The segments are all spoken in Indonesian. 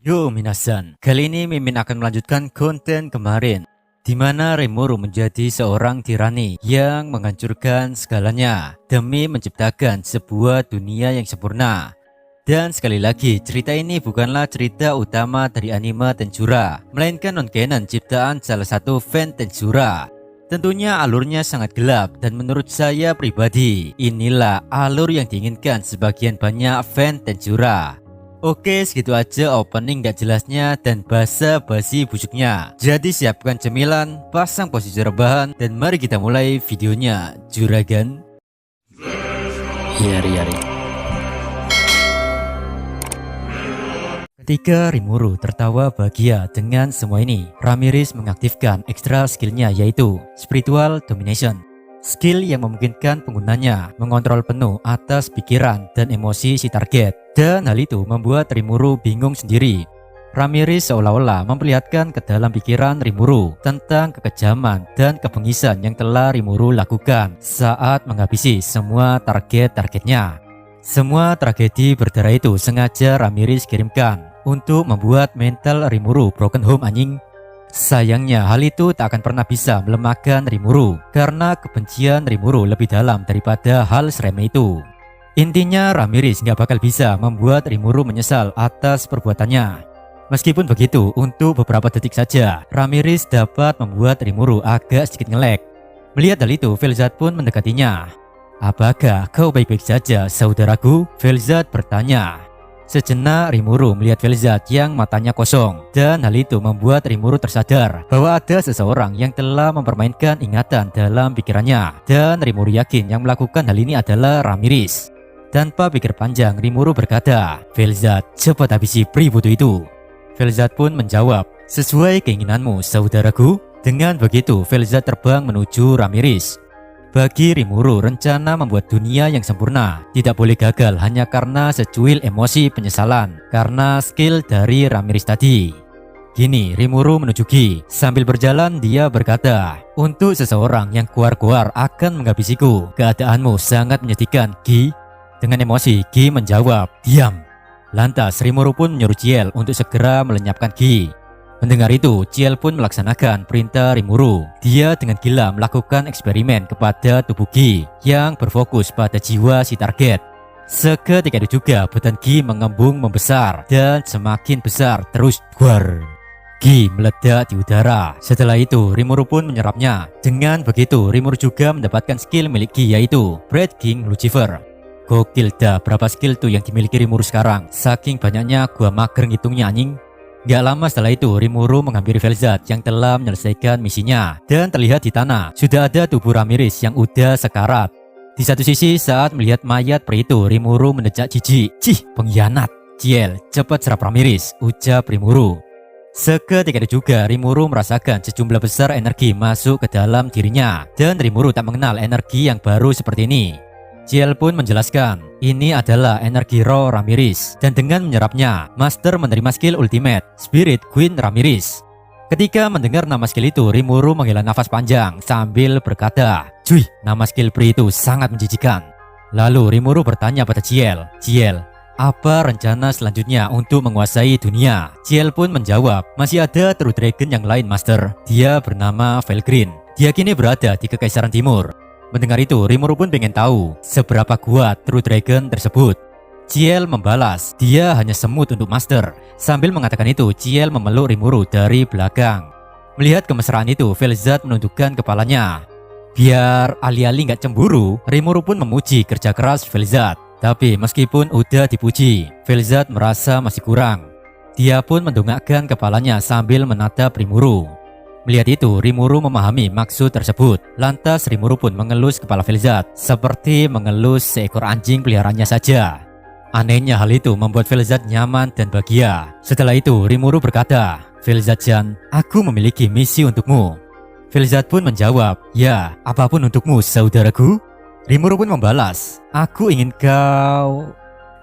Yo minasan, kali ini Mimin akan melanjutkan konten kemarin di mana Rimuru menjadi seorang tirani yang menghancurkan segalanya demi menciptakan sebuah dunia yang sempurna. Dan sekali lagi, cerita ini bukanlah cerita utama dari anime Tensura, melainkan non-canon ciptaan salah satu fan Tensura. Tentunya alurnya sangat gelap dan menurut saya pribadi, inilah alur yang diinginkan sebagian banyak fan Tensura. Oke, segitu aja opening gak jelasnya dan basa-basi busuknya. Jadi siapkan cemilan, pasang posisi rebahan, dan mari kita mulai videonya. Juragan. Yari. Ketika Rimuru tertawa bahagia dengan semua ini, Ramirez mengaktifkan ekstra skillnya yaitu Spiritual Domination. Skill yang memungkinkan penggunanya mengontrol penuh atas pikiran dan emosi si target. Dan hal itu membuat Rimuru bingung sendiri. Ramirez seolah-olah memperlihatkan ke dalam pikiran Rimuru tentang kekejaman dan kebengisan yang telah Rimuru lakukan saat menghabisi semua target-targetnya. Semua tragedi berdarah itu sengaja Ramirez kirimkan untuk membuat mental Rimuru broken home anjing. Sayangnya hal itu tak akan pernah bisa melemahkan Rimuru karena kebencian Rimuru lebih dalam daripada hal seremeh itu. Intinya Ramirez gak bakal bisa membuat Rimuru menyesal atas perbuatannya. Meskipun begitu, untuk beberapa detik saja Ramirez dapat membuat Rimuru agak sedikit ngelek. Melihat hal itu, Velzat pun mendekatinya. "Apakah kau baik-baik saja, saudaraku?" Velzat bertanya. Sejenak Rimuru melihat Velzat yang matanya kosong, dan hal itu membuat Rimuru tersadar bahwa ada seseorang yang telah mempermainkan ingatan dalam pikirannya. Dan Rimuru yakin yang melakukan hal ini adalah Ramirez. Tanpa pikir panjang, Rimuru berkata, "Velzat, cepat habisi pria bodoh itu." Velzat pun menjawab, "Sesuai keinginanmu, saudaraku." Dengan begitu, Velzat terbang menuju Ramirez. Bagi Rimuru, rencana membuat dunia yang sempurna tidak boleh gagal hanya karena secuil emosi penyesalan karena skill dari Ramirez tadi. Kini Rimuru menuju Gi. Sambil berjalan dia berkata, "Untuk seseorang yang kuar-kuar akan menghabisiku, keadaanmu sangat menyedihkan, Gi." Dengan emosi, Gi menjawab, "Diam." Lantas Rimuru pun menyuruh Ciel untuk segera melenyapkan Gi. Mendengar itu, Ciel pun melaksanakan perintah Rimuru. Dia dengan gila melakukan eksperimen kepada tubuh Gi yang berfokus pada jiwa si target. Seketika itu juga badan Gi mengembung membesar dan semakin besar terus guar. Gi meledak di udara. Setelah itu, Rimuru pun menyerapnya. Dengan begitu, Rimuru juga mendapatkan skill milik Gi yaitu Bread King Lucifer. Gokil dah, berapa skill tuh yang dimiliki Rimuru sekarang? Saking banyaknya gua mager ngitungnya anjing. Gak lama setelah itu, Rimuru menghampiri Velzat yang telah menyelesaikan misinya. Dan terlihat di tanah, sudah ada tubuh Ramirez yang udah sekarat. Di satu sisi, saat melihat mayat pria itu, Rimuru mendecak jijik. "Cih, pengkhianat." "Ciel, cepat serap Ramirez," ucap Rimuru. Seketika itu juga, Rimuru merasakan sejumlah besar energi masuk ke dalam dirinya. Dan Rimuru tak mengenal energi yang baru seperti ini. Ciel pun menjelaskan, ini adalah energi roh Ramirez, dan dengan menyerapnya, Master menerima skill ultimate, Spirit Queen Ramirez. Ketika mendengar nama skill itu, Rimuru menghela nafas panjang sambil berkata, "Cuy, nama skill pri itu sangat menjijikan." Lalu Rimuru bertanya pada Ciel, "Ciel, apa rencana selanjutnya untuk menguasai dunia?" Ciel pun menjawab, "Masih ada True Dragon yang lain, Master. Dia bernama Velgreen. Dia kini berada di Kekaisaran Timur." Mendengar itu, Rimuru pun pengen tahu seberapa kuat True Dragon tersebut. Ciel membalas, "Dia hanya semut untuk Master." Sambil mengatakan itu, Ciel memeluk Rimuru dari belakang. Melihat kemesraan itu, Velzat menundukkan kepalanya. Biar alih-alih gak cemburu, Rimuru pun memuji kerja keras Velzat. Tapi meskipun udah dipuji, Velzat merasa masih kurang. Dia pun mendongakkan kepalanya sambil menatap Rimuru. Melihat itu, Rimuru memahami maksud tersebut. Lantas Rimuru pun mengelus kepala Velzat seperti mengelus seekor anjing peliharaannya saja. Anehnya hal itu membuat Velzat nyaman dan bahagia. Setelah itu, Rimuru berkata, "Velzat-chan, aku memiliki misi untukmu." Velzat pun menjawab, "Ya, apapun untukmu, saudaraku." Rimuru pun membalas, "Aku ingin kau..."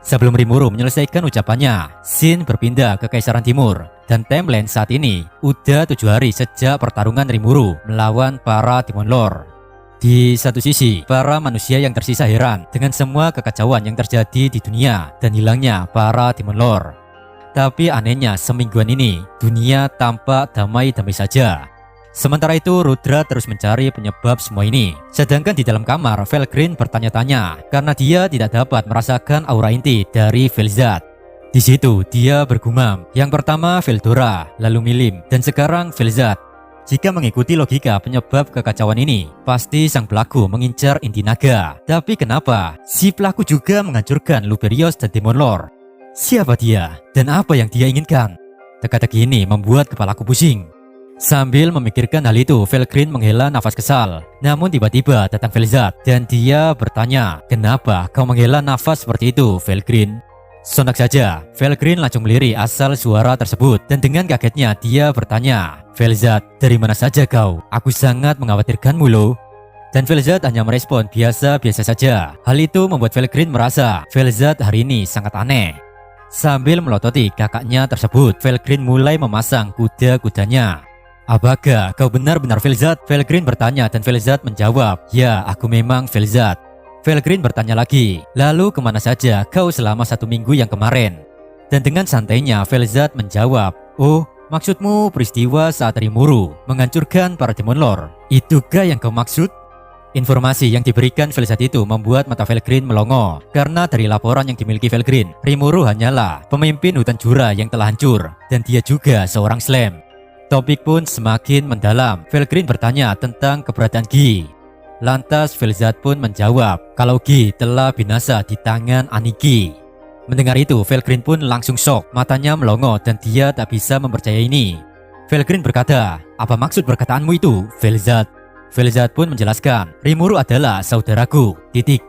Sebelum Rimuru menyelesaikan ucapannya, scene berpindah ke Kekaisaran Timur. Dan timeline saat ini udah 7 hari sejak pertarungan Rimuru melawan para Demon Lord. Di satu sisi, para manusia yang tersisa heran dengan semua kekacauan yang terjadi di dunia dan hilangnya para Demon Lord. Tapi anehnya semingguan ini, dunia tampak damai-damai saja. Sementara itu Rudra terus mencari penyebab semua ini. Sedangkan di dalam kamar, Velgreen bertanya-tanya karena dia tidak dapat merasakan aura inti dari Velzat. Di situ dia bergumam, yang pertama Veldora, lalu Milim, dan sekarang Velzat. Jika mengikuti logika penyebab kekacauan ini, pasti sang pelaku mengincar inti naga. Tapi kenapa si pelaku juga menghancurkan Luberios dan Demon Lord? Siapa dia? Dan apa yang dia inginkan? Teka-teki ini membuat kepalaku pusing. Sambil memikirkan hal itu, Velgreen menghela nafas kesal. Namun tiba-tiba datang Velzat dan dia bertanya, "Kenapa kau menghela nafas seperti itu, Velgreen?" Sontak saja, Velgreen langsung melirik asal suara tersebut dan dengan kagetnya dia bertanya, "Velzat, dari mana saja kau? Aku sangat mengkhawatirkanmu loh." Dan Velzat hanya merespon biasa-biasa saja. Hal itu membuat Velgreen merasa Velzat hari ini sangat aneh. Sambil melototi kakaknya tersebut, Velgreen mulai memasang kuda-kudanya. "Apakah kau benar-benar Velzat?" Velgreen bertanya dan Velzat menjawab, "Ya, aku memang Velzat." Velgreen bertanya lagi, "Lalu kemana saja kau selama 1 minggu yang kemarin?" Dan dengan santainya Velzat menjawab, "Oh, maksudmu peristiwa saat Rimuru menghancurkan para Demon Lord? Itukah yang kau maksud?" Informasi yang diberikan Velzat itu membuat mata Velgreen melongo. Karena dari laporan yang dimiliki Velgreen, Rimuru hanyalah pemimpin hutan Jura yang telah hancur, dan dia juga seorang Slam. Topik pun semakin mendalam. Velgreen bertanya tentang keberadaan Gi. Lantas Velzat pun menjawab kalau Gi telah binasa di tangan Aniki. Mendengar itu, Velgreen pun langsung shock, matanya melongo dan dia tak bisa mempercayai ini. Velgreen berkata, "Apa maksud perkataanmu itu, Velzat?" Velzat pun menjelaskan, "Rimuru adalah saudaraku, titik."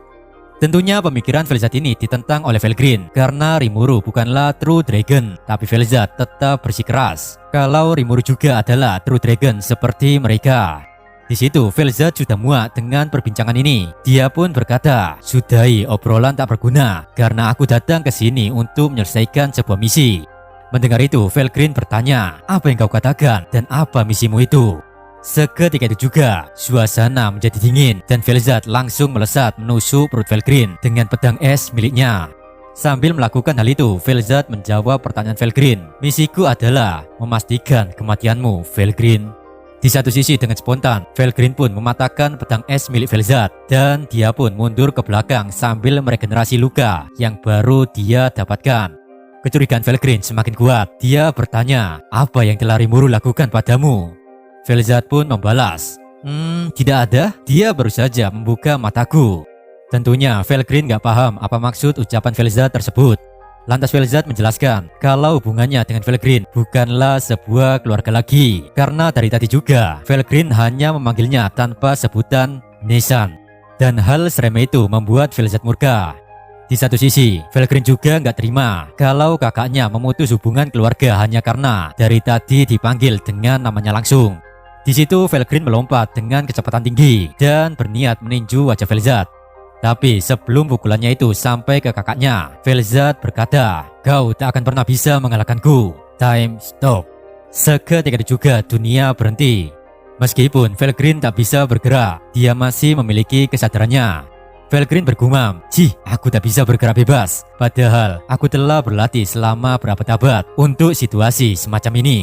Tentunya pemikiran Velzat ini ditentang oleh Velgreen karena Rimuru bukanlah True Dragon, tapi Velzat tetap bersikeras kalau Rimuru juga adalah True Dragon seperti mereka. Di situ Velzat sudah muak dengan perbincangan ini. Dia pun berkata, "Sudahi obrolan tak berguna karena aku datang ke sini untuk menyelesaikan sebuah misi." Mendengar itu, Velgreen bertanya, "Apa yang kau katakan dan apa misimu itu?" Seketika itu juga, suasana menjadi dingin dan Velzat langsung melesat menusuk perut Velgreen dengan pedang es miliknya. Sambil melakukan hal itu, Velzat menjawab pertanyaan Velgreen, "Misiku adalah memastikan kematianmu, Velgreen." Di satu sisi dengan spontan, Velgreen pun mematahkan pedang es milik Velzat dan dia pun mundur ke belakang sambil meregenerasi luka yang baru dia dapatkan. Kecurigaan Velgreen semakin kuat. Dia bertanya, "Apa yang telah Rimuru lakukan padamu?" Velzat pun membalas, Tidak ada, dia baru saja membuka mataku." Tentunya Velgreen gak paham apa maksud ucapan Velzat tersebut. Lantas Velzat menjelaskan kalau hubungannya dengan Velgreen bukanlah sebuah keluarga lagi. Karena dari tadi juga Velgreen hanya memanggilnya tanpa sebutan Nesan. Dan hal seremeh itu membuat Velzat murka. Di satu sisi, Velgreen juga nggak terima kalau kakaknya memutus hubungan keluarga hanya karena dari tadi dipanggil dengan namanya langsung. Di situ Velgreen melompat dengan kecepatan tinggi dan berniat meninju wajah Velzat. Tapi sebelum pukulannya itu sampai ke kakaknya, Velzat berkata, "Kau tak akan pernah bisa mengalahkanku. Time stop." Seketika itu juga dunia berhenti. Meskipun Velgreen tak bisa bergerak, dia masih memiliki kesadarannya. Velgreen bergumam, aku tak bisa bergerak bebas. Padahal aku telah berlatih selama berabad-abad untuk situasi semacam ini."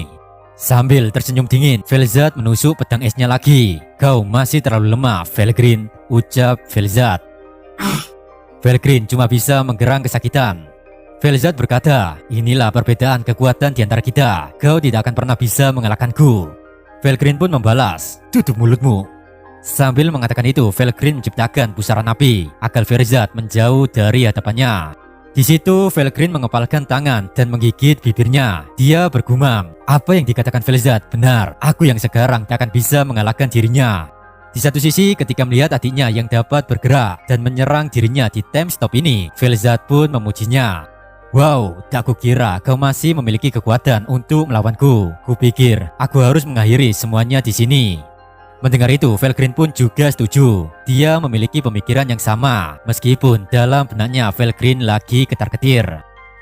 Sambil tersenyum dingin, Velzat menusuk pedang esnya lagi. "Kau masih terlalu lemah, Velgreen," ucap Velzat. Velgreen cuma bisa menggerang kesakitan. Velzat berkata, "Inilah perbedaan kekuatan di antara kita. Kau tidak akan pernah bisa mengalahkanku." Velgreen pun membalas, "Tutup mulutmu." Sambil mengatakan itu, Velgreen menciptakan pusaran api agar Velzat menjauh dari hadapannya. Di situ Velgreen mengepalkan tangan dan menggigit bibirnya. Dia bergumam, apa yang dikatakan Velzat benar. Aku yang sekarang tak akan bisa mengalahkan dirinya. Di satu sisi, ketika melihat adiknya yang dapat bergerak dan menyerang dirinya di time stop ini, Velzat pun memujinya. "Wow, tak kukira kau masih memiliki kekuatan untuk melawanku. Kupikir aku harus mengakhiri semuanya di sini." Mendengar itu, Velgreen pun juga setuju. Dia memiliki pemikiran yang sama, meskipun dalam benaknya Velgreen lagi ketar-ketir.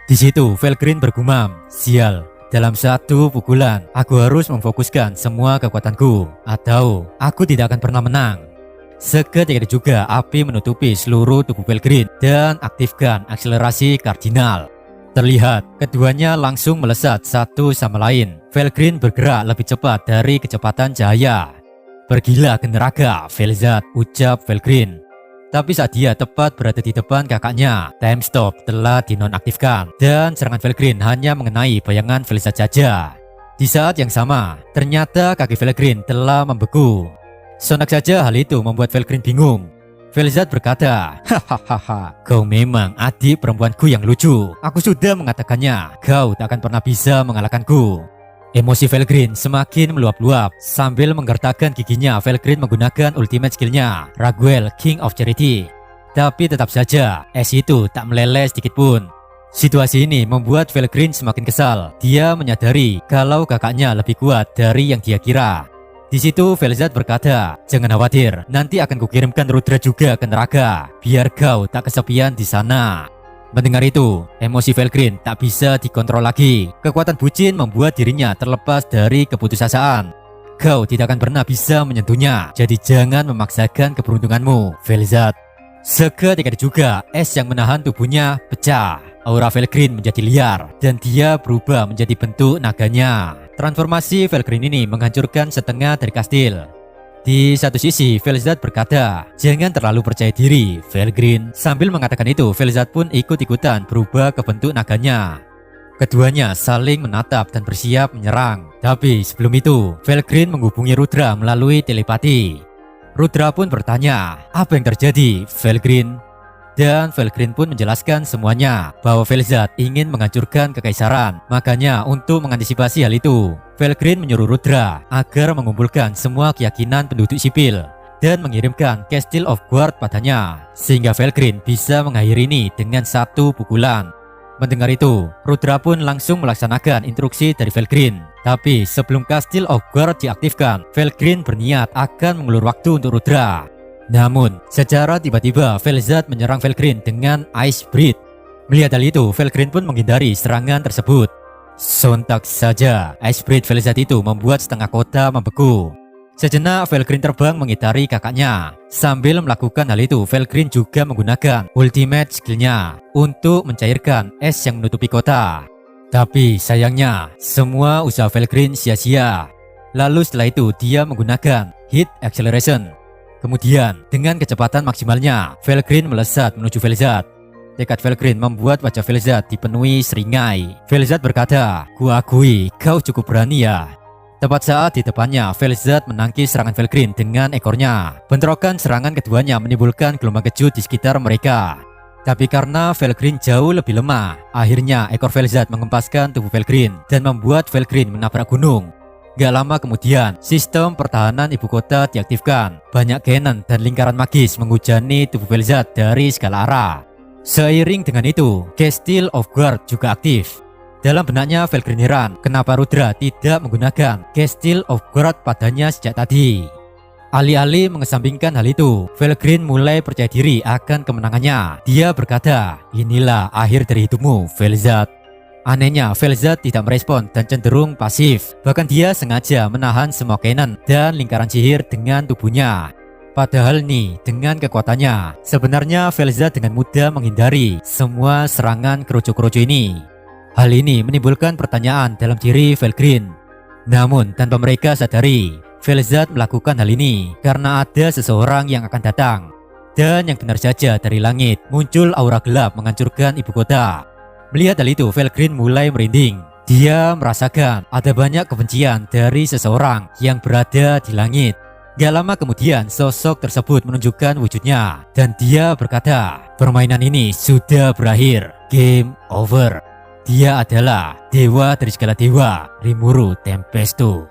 Di situ, Velgreen bergumam, "Sial. Dalam satu pukulan, aku harus memfokuskan semua kekuatanku, atau aku tidak akan pernah menang." Seketika itu juga api menutupi seluruh tubuh Velgreen dan aktifkan akselerasi kardinal. terlihat, keduanya langsung melesat satu sama lain. Felgrin bergerak lebih cepat dari kecepatan cahaya. "Pergilah ke neraka, Velzat," ucap Felgrin. Tapi saat dia tepat berada di depan kakaknya, time stop telah dinonaktifkan dan serangan Felgrin hanya mengenai bayangan Velzat saja. Di saat yang sama, ternyata kaki Felgrin telah membeku. Sontak saja hal itu membuat Felgrin bingung. Velzat berkata, "Hahaha, kau memang adik perempuanku yang lucu. Aku sudah mengatakannya, kau tak akan pernah bisa mengalahkanku." Emosi Felgrin semakin meluap-luap. Sambil menggertakkan giginya, Felgrin menggunakan ultimate skillnya, Raguel, King of Charity. Tapi tetap saja, es itu tak meleleh sedikit pun. Situasi ini membuat Felgrin semakin kesal. Dia menyadari kalau kakaknya lebih kuat dari yang dia kira. Di situ Velzat berkata, "Jangan khawatir, nanti akan kukirimkan Rudra juga ke neraka, biar kau tak kesepian di sana." Mendengar itu, emosi Felgrin tak bisa dikontrol lagi. Kekuatan bucin membuat dirinya terlepas dari keputusasaan. "Kau tidak akan pernah bisa menyentuhnya, jadi jangan memaksakan keberuntunganmu, Velzat." Seketika juga, es yang menahan tubuhnya pecah. Aura Felgrin menjadi liar, dan dia berubah menjadi bentuk naganya. Transformasi Felgrin ini menghancurkan setengah dari kastil. Di satu sisi, Velzat berkata, "Jangan terlalu percaya diri, Felgrin." Sambil mengatakan itu, Velzat pun ikut-ikutan berubah ke bentuk naganya. Keduanya saling menatap dan bersiap menyerang. Tapi sebelum itu, Felgrin menghubungi Rudra melalui telepati. Rudra pun bertanya, "Apa yang terjadi, Felgrin?" Dan Felgrin pun menjelaskan semuanya, bahwa Velzat ingin menghancurkan kekaisaran. Makanya untuk mengantisipasi hal itu, Felgrin menyuruh Rudra agar mengumpulkan semua keyakinan penduduk sipil dan mengirimkan Castle of Guard padanya, sehingga Felgrin bisa mengakhiri ini dengan satu pukulan. Mendengar itu, Rudra pun langsung melaksanakan instruksi dari Felgrin. Tapi sebelum Castle of Guard diaktifkan, Felgrin berniat akan mengulur waktu untuk Rudra. Namun, secara tiba-tiba Velzat menyerang Felgrin dengan Ice Breath. Melihat hal itu, Felgrin pun menghindari serangan tersebut. Sontak saja, Ice Breath Velzat itu membuat setengah kota membeku. Sejenak, Felgrin terbang mengitari kakaknya. Sambil melakukan hal itu, Felgrin juga menggunakan ultimate skillnya untuk mencairkan es yang menutupi kota. Tapi sayangnya, semua usaha Felgrin sia-sia. Lalu setelah itu, dia menggunakan Heat Acceleration. Kemudian, dengan kecepatan maksimalnya, Felgrin melesat menuju Velzat. Tekad Felgrin membuat wajah Velzat dipenuhi seringai. Velzat berkata, "Kuakui, kau cukup berani ya." Tepat saat di depannya, Velzat menangkis serangan Felgrin dengan ekornya. Bentrokan serangan keduanya menimbulkan gelombang kejut di sekitar mereka. Tapi karena Felgrin jauh lebih lemah, akhirnya ekor Velzat mengempaskan tubuh Felgrin dan membuat Felgrin menabrak gunung. Gak lama kemudian, sistem pertahanan ibu kota diaktifkan. Banyak cannon dan lingkaran magis menghujani tubuh Velzat dari segala arah. Seiring dengan itu, Castle of Guard juga aktif. Dalam benaknya Felgrin heran, kenapa Rudra tidak menggunakan Castle of Guard padanya sejak tadi. Alih-alih mengesampingkan hal itu, Felgrin mulai percaya diri akan kemenangannya. Dia berkata, "Inilah akhir dari hidupmu, Velzat." Anehnya, Velzat tidak merespon dan cenderung pasif. Bahkan dia sengaja menahan semua cannon dan lingkaran sihir dengan tubuhnya. Padahal nih, dengan kekuatannya, sebenarnya Velzat dengan mudah menghindari semua serangan kerucu-kerucu ini. Hal ini menimbulkan pertanyaan dalam diri Felgrin. Namun tanpa mereka sadari, Velzat melakukan hal ini karena ada seseorang yang akan datang. Dan yang benar saja, dari langit muncul aura gelap menghancurkan ibu kota. Melihat hal itu, Felgrin mulai merinding. Dia merasakan ada banyak kebencian dari seseorang yang berada di langit. Gak lama kemudian, sosok tersebut menunjukkan wujudnya. Dan dia berkata, "Permainan ini sudah berakhir. Game over." Dia adalah dewa dari segala dewa, Rimuru Tempesto.